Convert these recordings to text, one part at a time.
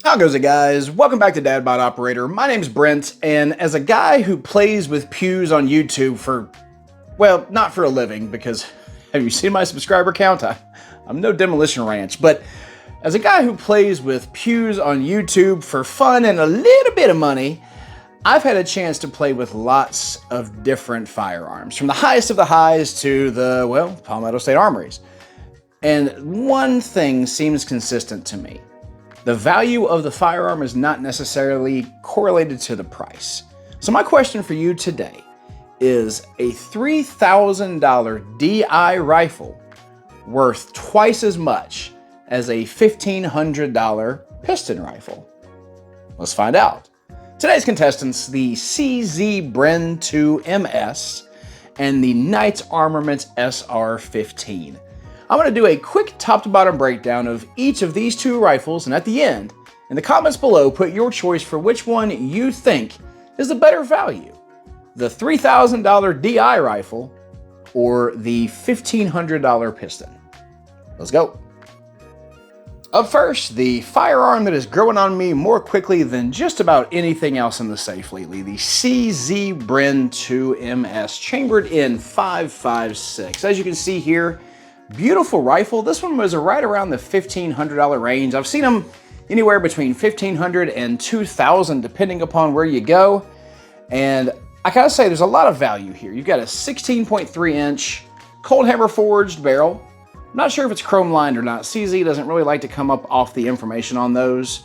How goes it, guys? Welcome back to Dadbot Operator. My name's Brent, and as a guy who plays with pews on YouTube for, well, not for a living, because have you seen my subscriber count? I'm no Demolition Ranch, but as a guy who plays with pews on YouTube for fun and a little bit of money, I've had a chance to play with lots of different firearms, from the highest of the highs to the, well, Palmetto State Armories. And one thing seems consistent to me. The value of the firearm is not necessarily correlated to the price. So my question for you today is a $3,000 DI rifle worth twice as much as a $1,500 piston rifle? Let's find out. Today's contestants, the CZ Bren 2 MS and the Knight's Armament SR15. I'm going to do a quick top-to-bottom breakdown of each of these two rifles, and at the end, in the comments below, put your choice for which one you think is the better value, the $3,000 DI rifle or the $1,500 piston. Let's go. Up first, the firearm that is growing on me more quickly than just about anything else in the safe lately, the CZ Bren 2 MS, chambered in 5.56. As you can see here, beautiful rifle. This one was right around the $1,500 range. I've seen them anywhere between $1,500 and $2,000 depending upon where you go. And I gotta say, there's a lot of value here. You've got a 16.3 inch cold hammer forged barrel. I'm not sure if it's chrome lined or not. CZ doesn't really like to come up off the information on those.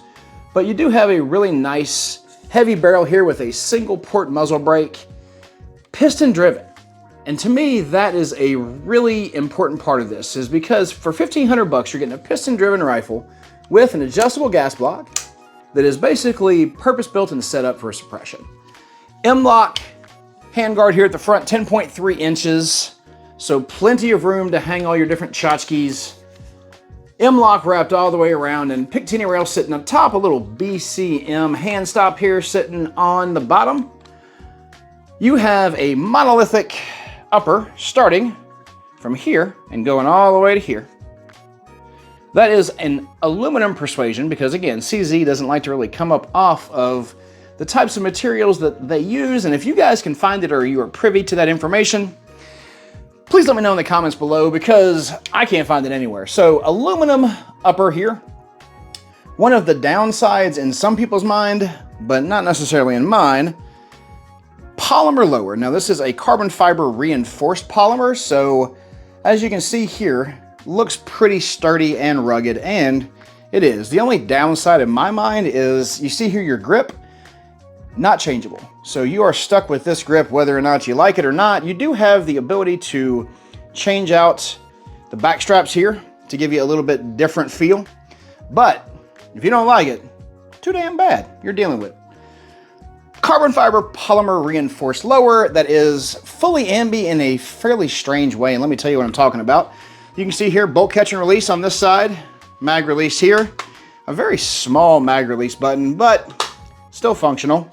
But you do have a really nice heavy barrel here with a single port muzzle brake, piston driven. And to me, that is a really important part of this, is because for 1,500 bucks, you're getting a piston-driven rifle with an adjustable gas block that is basically purpose-built and set up for suppression. M-lock handguard here at the front, 10.3 inches, so plenty of room to hang all your different tchotchkes. M-lock wrapped all the way around, and Picatinny rail sitting up top, a little BCM hand stop here sitting on the bottom. You have a monolithic upper starting from here and going all the way to here. That is an aluminum persuasion because, again, CZ doesn't like to really come up off of the types of materials that they use. And if you guys can find it or you are privy to that information, please let me know in the comments below because I can't find it anywhere. So aluminum upper here. One of the downsides in some people's mind, but not necessarily in mine, polymer lower. Now this is a carbon fiber reinforced polymer, so as you can see here, looks pretty sturdy and rugged, and it is. The only downside in my mind is you see here your grip, not changeable. So you are stuck with this grip whether or not you like it or not. You do have the ability to change out the back straps here to give you a little bit different feel, but if you don't like it, too damn bad. You're dealing with it. Carbon fiber polymer reinforced lower that is fully ambi in a fairly strange way, and let me tell you what I'm talking about. You can see here bolt catch and release on this side, mag release here, a very small mag release button, but still functional.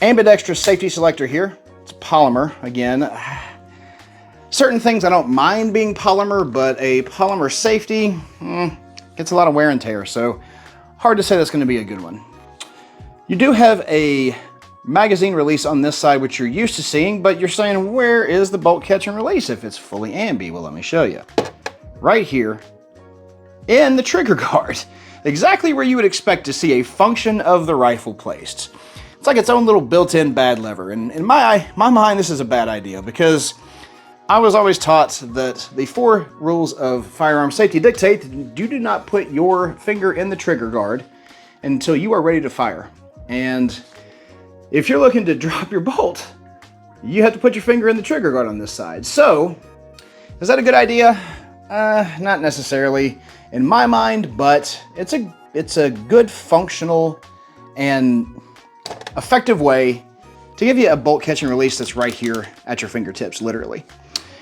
Ambidextrous safety selector here. It's polymer again. Certain things I don't mind being polymer, but a polymer safety gets a lot of wear and tear, so hard to say that's going to be a good one. You do have a magazine release on this side, which you're used to seeing, but you're saying, where is the bolt catch and release if it's fully ambi? Well, let me show you. Right here in the trigger guard, exactly where you would expect to see a function of the rifle placed. It's like its own little built-in bad lever, and in my mind, this is a bad idea because I was always taught that the 4 rules of firearm safety dictate that you do not put your finger in the trigger guard until you are ready to fire. And if you're looking to drop your bolt, you have to put your finger in the trigger guard on this side. So, is that a good idea? Not necessarily in my mind, but it's a good, functional, and effective way to give you a bolt catch and release that's right here at your fingertips, literally.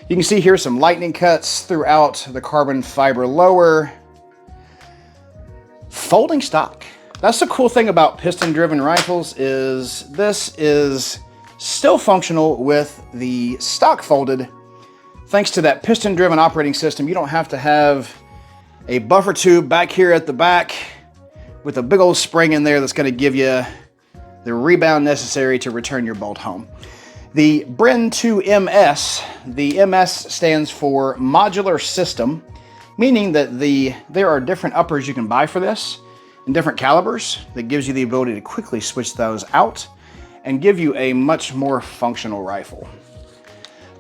You can see here some lightning cuts throughout the carbon fiber lower. Folding stock. That's the cool thing about piston-driven rifles, is this is still functional with the stock folded. Thanks to that piston-driven operating system, you don't have to have a buffer tube back here at the back with a big old spring in there that's going to give you the rebound necessary to return your bolt home. The Bren 2 MS, the MS stands for Modular System, meaning that there are different uppers you can buy for this in different calibers that gives you the ability to quickly switch those out and give you a much more functional rifle.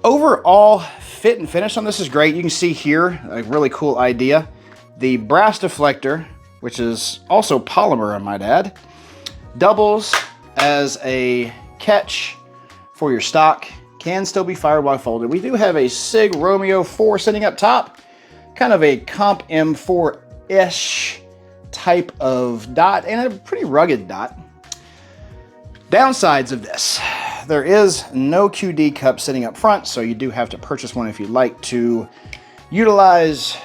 Overall fit and finish on this is great. You can see here a really cool idea. The brass deflector, which is also polymer, I might add, doubles as a catch for your stock. Can still be fired while folded. We do have a SIG Romeo 4 sitting up top, kind of a Comp M4-ish type of dot, and a pretty rugged dot. Downsides of this: there is no QD cup sitting up front, so you do have to purchase one if you'd like to utilize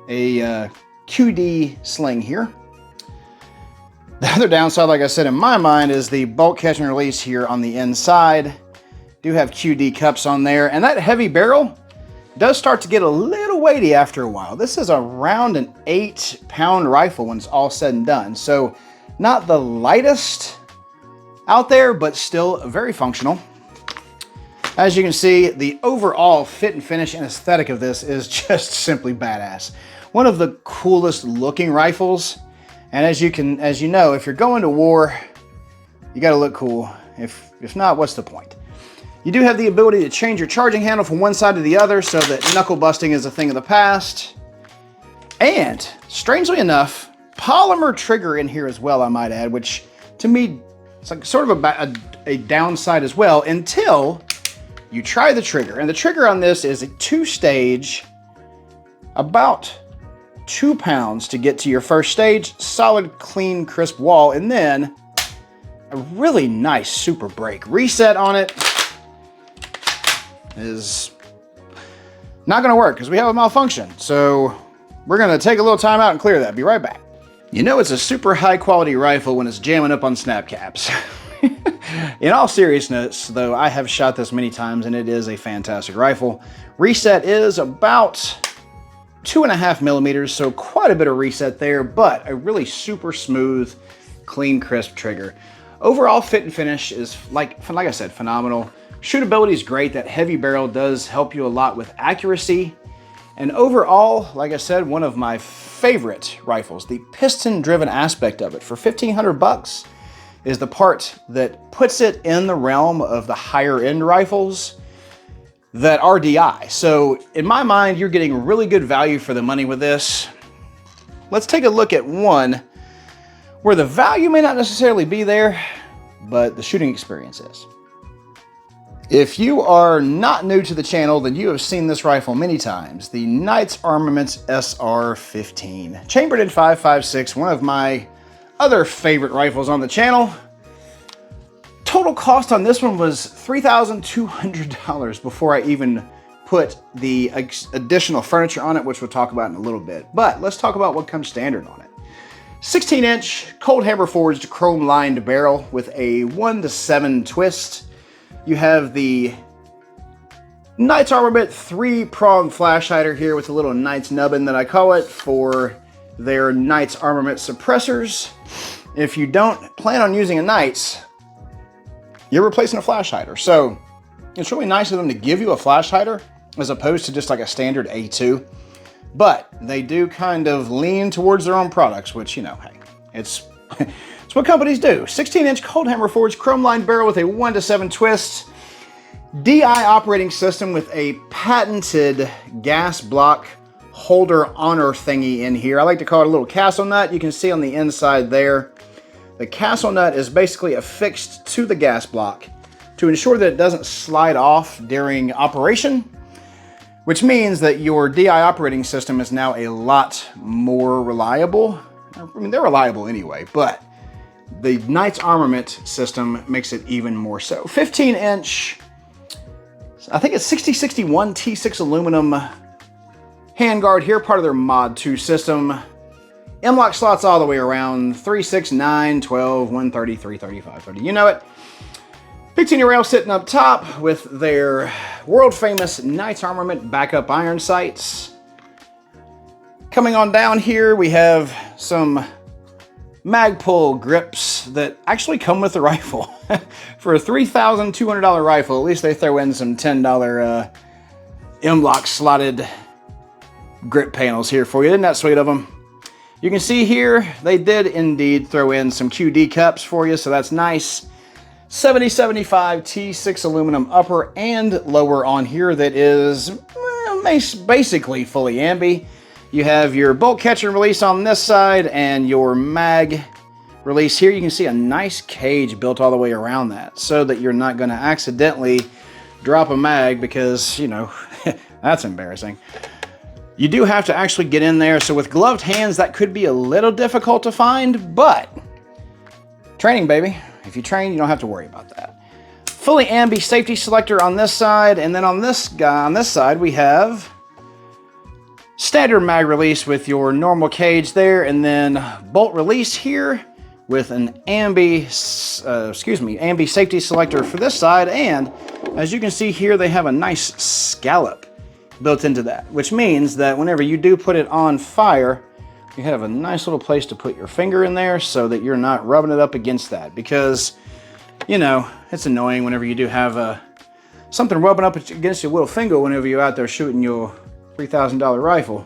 a QD sling here. The other downside, like I said, in my mind, is the bolt catch and release here on the inside. Do have QD cups on there, and that heavy barrel does start to get a little weighty after a while. This is around an 8-pound rifle when it's all said and done, so not the lightest out there, but still very functional. As you can see, the overall fit and finish and aesthetic of this is just simply badass. One of the coolest looking rifles, and as you know, if you're going to war, you gotta look cool. If not, what's the point? You do have the ability to change your charging handle from one side to the other so that knuckle busting is a thing of the past. And strangely enough, polymer trigger in here as well, I might add, which to me, it's like sort of a downside as well until you try the trigger. And the trigger on this is a 2-stage, about 2 pounds to get to your first stage, solid, clean, crisp wall, and then a really nice super brake. Reset on it is not gonna work because we have a malfunction. So we're gonna take a little time out and clear that. Be right back. You know it's a super high quality rifle when it's jamming up on snap caps. In all seriousness, though, I have shot this many times and it is a fantastic rifle. Reset is about 2.5 millimeters, so quite a bit of reset there, but a really super smooth, clean, crisp trigger. Overall fit and finish is, like I said, phenomenal. Shootability is great. That heavy barrel does help you a lot with accuracy. And overall, like I said, one of my favorite rifles. The piston-driven aspect of it for 1,500 bucks is the part that puts it in the realm of the higher-end rifles that are DI. So in my mind, you're getting really good value for the money with this. Let's take a look at one where the value may not necessarily be there, but the shooting experience is. If you are not new to the channel, then you have seen this rifle many times. The Knights Armament SR15. Chambered in 5.56, one of my other favorite rifles on the channel. Total cost on this one was $3,200 before I even put the additional furniture on it, which we'll talk about in a little bit. But let's talk about what comes standard on it. 16-inch cold hammer forged chrome lined barrel with a 1-to-7 twist. You have the Knights Armament 3-prong flash hider here with a little Knights nubbin that I call it for their Knights Armament suppressors. If you don't plan on using a Knights, you're replacing a flash hider. So it's really nice of them to give you a flash hider as opposed to just like a standard A2. But they do kind of lean towards their own products, which, you know, hey, it's what companies do. 16-inch cold hammer forged chrome lined barrel with a 1-to-7 twist. DI operating system with a patented gas block holder honor thingy in here. I like to call it a little castle nut. You can see on the inside there. The castle nut is basically affixed to the gas block to ensure that it doesn't slide off during operation, which means that your DI operating system is now a lot more reliable. I mean, they're reliable anyway, but the Knights Armament system makes it even more so. 15-inch, I think it's 6061 T6 aluminum handguard here, part of their Mod 2 system. M-lock slots all the way around, 3, 6, 9, 12, 130, 330, 530, you know it. 15-year rail sitting up top with their world-famous Knights Armament backup iron sights. Coming on down here, we have some Magpul grips that actually come with the rifle. For a $3,200 rifle, at least they throw in some $10 M-Lock slotted grip panels here for you. Isn't that sweet of them? You can see here, they did indeed throw in some QD cups for you, so that's nice. 7075 T6 aluminum upper and lower on here that is basically fully ambi. You have your bolt catch and release on this side and your mag release here. You can see a nice cage built all the way around that so that you're not going to accidentally drop a mag because, you know, that's embarrassing. You do have to actually get in there, so with gloved hands that could be a little difficult to find, but training, baby. If you train, you don't have to worry about that. Fully ambi safety selector on this side, and then on this guy, on this side, we have standard mag release with your normal cage there, and then bolt release here with an ambi safety selector for this side, and as you can see here, they have a nice scallop built into that, which means that whenever you do put it on fire, you have a nice little place to put your finger in there so that you're not rubbing it up against that, because, you know, it's annoying whenever you do have something rubbing up against your little finger whenever you're out there shooting your $3,000 rifle.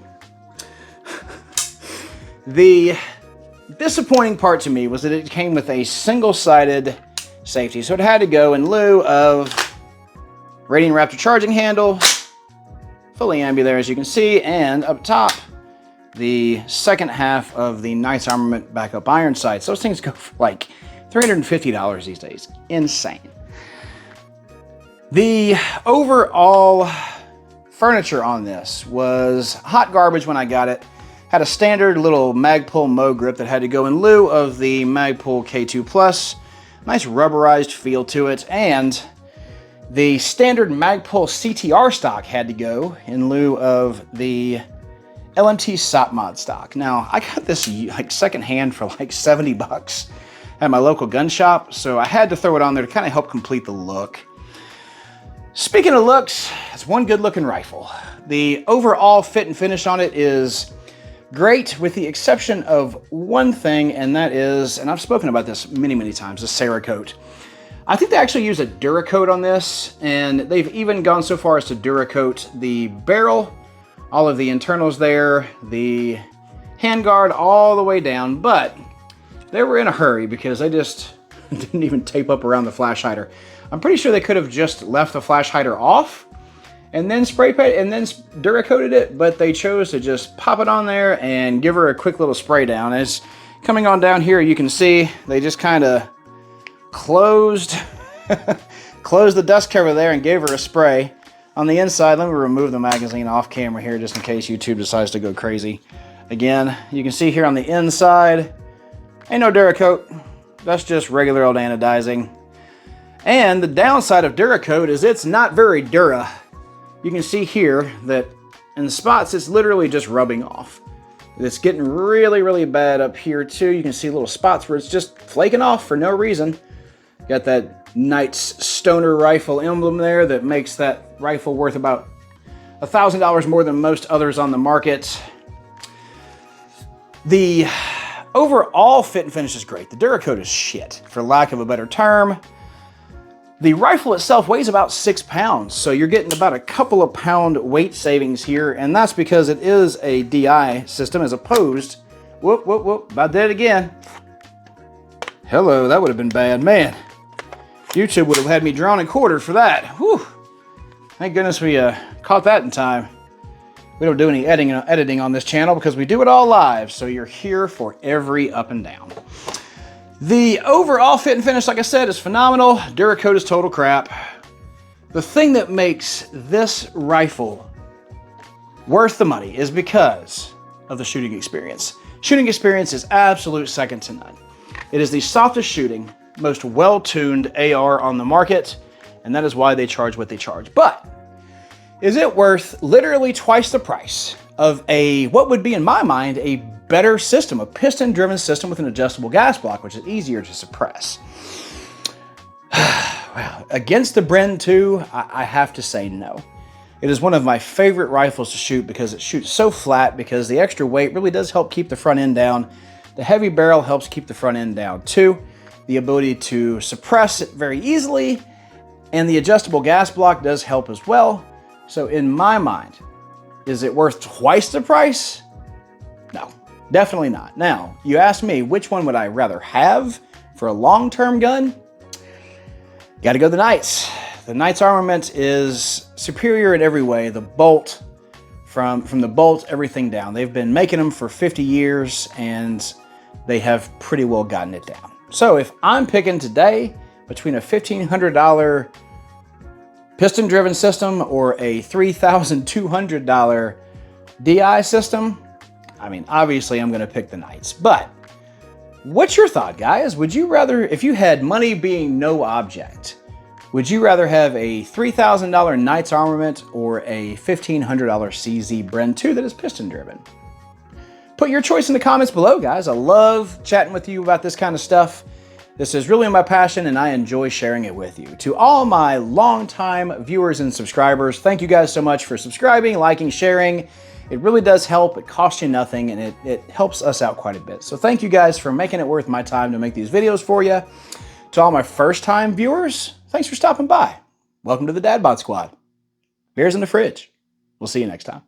The disappointing part to me was that it came with a single-sided safety, so it had to go in lieu of Radiant Raptor charging handle, fully ambi there as you can see, and up top, the second half of the Knight's Armament backup iron sights. Those things go for like $350 these days. Insane. The overall furniture on this was hot garbage when I got it. Had a standard little Magpul Mo grip that had to go in lieu of the Magpul K2 Plus. Nice rubberized feel to it, and the standard Magpul CTR stock had to go in lieu of the LMT SOP mod stock. Now, I got this like secondhand for like 70 bucks at my local gun shop, so I had to throw it on there to kind of help complete the look. Speaking of looks, it's one good looking rifle. The overall fit and finish on it is great, with the exception of one thing, and that is, and I've spoken about this many times, the Cerakote. I think they actually use a Duracoat on this, and they've even gone so far as to Duracoat the barrel, all of the internals there, the handguard all the way down, but they were in a hurry because they just didn't even tape up around the flash hider. I'm pretty sure they could have just left the flash hider off and then spray paint and then Duracoated it, but they chose to just pop it on there and give her a quick little spray down. As coming on down here, you can see they just kind of closed the dust cover there and gave her a spray. On the inside, let me remove the magazine off camera here just in case YouTube decides to go crazy. Again, you can see here on the inside, ain't no Duracoat. That's just regular old anodizing. And the downside of Duracoat is it's not very Dura. You can see here that in spots it's literally just rubbing off. It's getting really bad up here too. You can see little spots where it's just flaking off for no reason. Got that Knight's Stoner rifle emblem there that makes that rifle worth about $1,000 more than most others on the market. The overall fit and finish is great. The Duracoat is shit, for lack of a better term. The rifle itself weighs about 6 pounds, so you're getting about a couple of pound weight savings here, and that's because it is a DI system as opposed... Whoop, about that again. Hello, that would have been bad. Man, YouTube would have had me drawn and quartered for that. Whew. Thank goodness we caught that in time. We don't do any editing on this channel because we do it all live, so you're here for every up and down. The overall fit and finish, like I said, is phenomenal. Duracoat is total crap. The thing that makes this rifle worth the money is because of the shooting experience. Shooting experience is absolute second to none. It is the softest shooting, most well-tuned AR on the market, and that is why they charge what they charge. But is it worth literally twice the price of what would be, in my mind, a better system, a piston-driven system with an adjustable gas block, which is easier to suppress? Well, against the Bren 2, I have to say no. It is one of my favorite rifles to shoot because it shoots so flat, because the extra weight really does help keep the front end down. The heavy barrel helps keep the front end down too. The ability to suppress it very easily, and the adjustable gas block does help as well. So in my mind, is it worth twice the price? No, definitely not. Now, you ask me, which one would I rather have for a long-term gun? Gotta go the Knights. The Knights Armament is superior in every way. The bolt, from the bolt, everything down. They've been making them for 50 years, and they have pretty well gotten it down. So if I'm picking today between a $1,500 piston-driven system or a $3,200 DI system, I mean, obviously I'm gonna pick the Knights. But what's your thought, guys? Would you rather, if you had money being no object, would you rather have a $3,000 Knights Armament or a $1,500 CZ Bren 2 that is piston-driven? Put your choice in the comments below, guys. I love chatting with you about this kind of stuff. This is really my passion, and I enjoy sharing it with you. To all my longtime viewers and subscribers, thank you guys so much for subscribing, liking, sharing. It really does help. It costs you nothing, and it helps us out quite a bit. So thank you guys for making it worth my time to make these videos for you. To all my first-time viewers, thanks for stopping by. Welcome to the Dad Bod Squad. Beers in the fridge. We'll see you next time.